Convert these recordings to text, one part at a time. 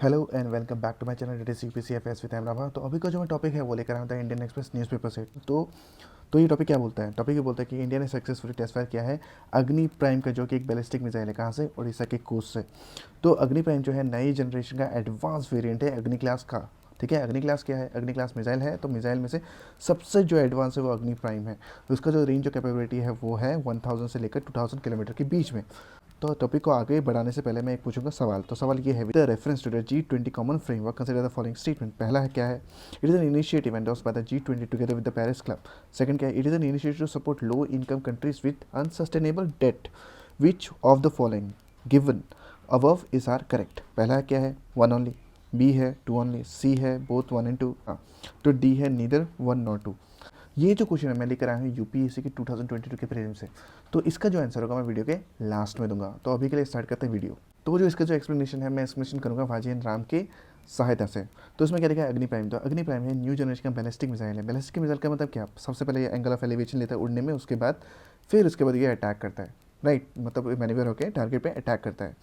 Hello and welcome back to my channel that is CPCFS with Amrabha. तो अभी का जो मैं टॉपिक है वो लेकर आया था इंडियन एक्सप्रेस न्यूज़पेपर से। तो ये टॉपिक क्या बोलता है? टॉपिक ये बोलता है कि इंडिया ने सक्सेसफुली टेस्ट फायर किया है अग्नि प्राइम का, जो कि एक बैलिस्टिक मिसाइल है। कहाँ से? उड़ीसा के कोस्ट से। तो अग्नि प्राइम जो है नई जनरेशन का एडवांस वेरिएंट है अग्नि क्लास का। ठीक है, अग्नि क्लास क्या है? अग्नि क्लास मिसाइल है। तो मिसाइल में से सबसे जो एडवांस है वो अग्नि प्राइम है। तो उसका जो रेंज और कैपेबिलिटी है वो है 1000 से लेकर 2000 किलोमीटर के बीच में। तो टॉपिक को आगे बढ़ाने से पहले मैं एक पूछूंगा सवाल। तो सवाल ये है, the reference to the G20 common framework consider the following statement. पहला है क्या है? It is an initiative endorsed by the G20 together with the Paris Club. Second क्या है? It is an initiative to support low income countries with unsustainable debt. Which of the following given above is are correct? पहला है क्या है? One only, B है two only, C है both one and to, हाँ, तो D है neither one not to. ये जो क्वेश्चन है मैं लेकर आया हूँ यूपीएससी के 2022 के प्रीलिम्स से। तो इसका जो आंसर होगा मैं वीडियो के लास्ट में दूंगा। तो अभी के लिए स्टार्ट करते हैं वीडियो। तो जो इसका जो एक्सप्लेनेशन है मैं एक्सप्लेनेशन करूँगा वाजियन राम के सहायता से। तो इसमें क्या लिखा है? अग्नि प्राइम। तो अग्नि प्राइम है न्यू जनरेशन का बैलिस्टिक मिसाइल है। बैलिस्टिक मिसाइल का मतलब क्या? सबसे पहले ये एंगल ऑफ एलिवेशन लेता है उड़ने में, उसके बाद ये अटैक करता है। राइट, मतलब मैन्यूवर होकर टारगेट पे अटैक करता है।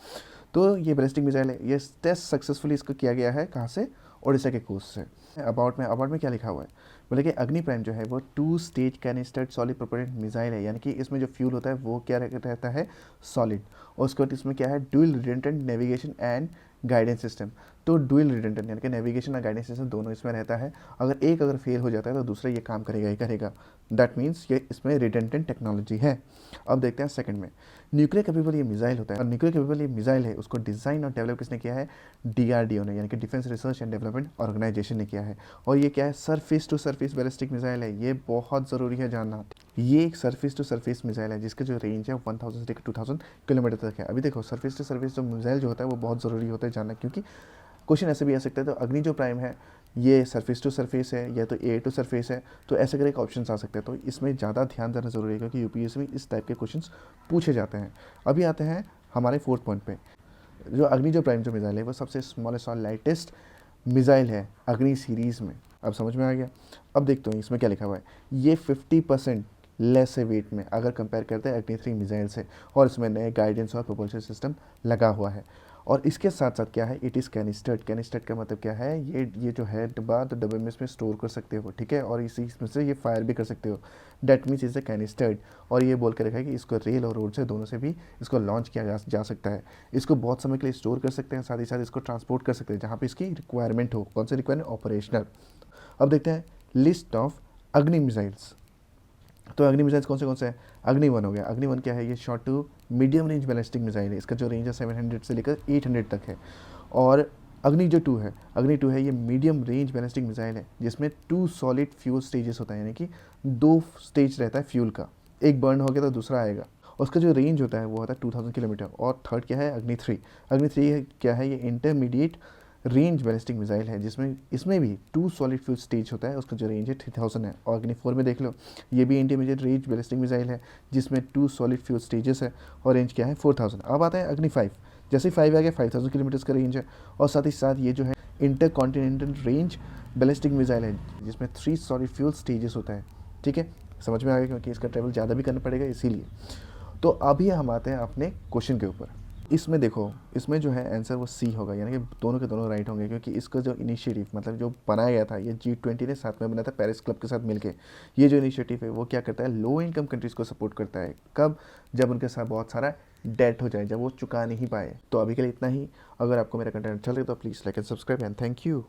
तो ये बैलिस्टिक मिसाइल है, ये टेस्ट सक्सेसफुली इसको किया गया है। कहाँ से? उड़ीसा के कोस्ट से। अबाउट में क्या लिखा हुआ है? बोले कि अग्नि प्राइम जो है वो 2 स्टेज कैनिस्टर्ड सॉलिड प्रोपेलेंट मिसाइल है, यानी कि इसमें जो फ्यूल होता है वो क्या रहता है? सॉलिड। और उसके बाद इसमें क्या है? Dual redundant navigation and guidance system. तो ड्यूल रिडंडेंट यानी कि नेविगेशन और गाइडेंस सिस्टम दोनों इसमें रहता है। अगर फेल हो जाता है तो दूसरा ये काम करेगा ही करेगा। दैट मीन्स ये इसमें रिडंडेंट टेक्नोलॉजी है। अब देखते हैं सेकंड में, न्यूक्लियर कैपेबल ये मिसाइल होता है। और न्यूक्लियर कैपेबल ये मिसाइल है, उसको डिज़ाइन और डेवलप किसने किया है? DRDO ने, यानी कि defence research and development organisation ने किया है। और ये क्या है? Surface to surface ballistic missile है। ये बहुत ज़रूरी है जानना। ये एक सरफेस टू सरफेस मिसाइल है जिसका जो रेंज है 1000 से लेकर 2000 किलोमीटर तक है। अभी देखो, सरफेस टू सरफेस जो मिसाइल जो होता है वो बहुत ज़रूरी होता है जानना, क्योंकि क्वेश्चन ऐसे भी आ सकता है। तो अग्नि जो प्राइम है ये सरफेस टू सरफेस है या तो एयर टू सरफेस है, तो ऐसे करके ऑप्शन आ सकते हैं। तो इसमें ज़्यादा ध्यान देना जरूरी है क्योंकि यूपीएससी में इस टाइप के क्वेश्चन पूछे जाते हैं। अभी आते हैं हमारे फोर्थ पॉइंट पे। जो अग्नि जो प्राइम जो मिसाइल है वो सबसे स्मॉलेस्ट और लाइटेस्ट मिसाइल है अग्नि सीरीज़ में। अब समझ में आ गया? अब देखते हैं इसमें क्या लिखा हुआ है। ये 50% लेस है वेट में अगर कंपेयर करते हैं अग्नि 3 मिसाइल से, और इसमें नए गाइडेंस और प्रोपल्शन सिस्टम लगा हुआ है। और इसके साथ साथ क्या है? It is कैनिस्टर्ड। कैनिस्टर्ड का मतलब क्या है? ये जो है डब्बा, तो डब्बे में इसमें स्टोर कर सकते हो, ठीक है, और इसी इसमें से ये फायर भी कर सकते हो। That means is a canistered. और ये बोल के रखा है कि इसको रेल और रोड से दोनों से भी इसको लॉन्च किया जा सकता है। इसको बहुत समय के लिए स्टोर कर सकते हैं, साथ ही साथ इसको ट्रांसपोर्ट कर सकते हैं जहाँ पर इसकी रिक्वायरमेंट हो। कौन सी रिक्वायरमेंट? ऑपरेशनल। अब देखते हैं लिस्ट ऑफ अग्नि मिसाइल्स। तो अग्नि मिसाइल्स कौन से हैं? अग्नि 1 हो गया। अग्नि 1 क्या है? ये short to medium range ballistic missile है। इसका जो रेंज है 700 से लेकर 800 तक है। और अग्नि जो 2 है, अग्नि 2 है, ये मीडियम रेंज बैलिस्टिक मिसाइल है जिसमें 2 सॉलिड फ्यूल स्टेजेस होता है, यानी कि 2 स्टेज रहता है फ्यूल का। एक बर्न हो गया तो दूसरा आएगा। उसका जो रेंज होता है वो होता है 2000 किलोमीटर। और थर्ड क्या है? अग्नि 3। अग्नि 3 क्या है? ये इंटरमीडिएट रेंज बैलिस्टिक मिसाइल है जिसमें इसमें भी 2 सॉलिड फ्यूल स्टेज होता है। उसका जो रेंज है 3000 है। और अग्नि 4 में देख लो, ये भी इंटरमीडिएट रेंज बैलिस्टिक मिसाइल है जिसमें 2 सॉलिड फ्यूल स्टेजेस है और रेंज क्या है? 4000। अब आता है अग्नि 5। जैसे ही 5 आ गया 5000 किलोमीटर का रेंज है। और साथ ही साथ ये जो है inter continental range ballistic missile है जिसमें 3 सॉलिड फ्यूल स्टेजेस होता है। ठीक है, समझ में आ गया? क्योंकि इसका ट्रेवल ज़्यादा भी करना पड़ेगा इसीलिए। तो अभी हम आते हैं अपने क्वेश्चन के ऊपर। इसमें देखो, इसमें जो है आंसर वो सी होगा, यानी कि दोनों के दोनों राइट होंगे, क्योंकि इसका जो इनिशिएटिव मतलब जो बनाया गया था ये G20 ने साथ में बनाया था पेरिस क्लब के साथ मिलके। ये जो इनिशिएटिव है वो क्या करता है? लो इनकम कंट्रीज़ को सपोर्ट करता है। कब? जब उनके साथ बहुत सारा डेट हो जाए, जब वो चुका नहीं पाए। तो अभी के लिए इतना ही। अगर आपको मेरा कंटेंट अच्छा लगे तो please like and subscribe and thank you.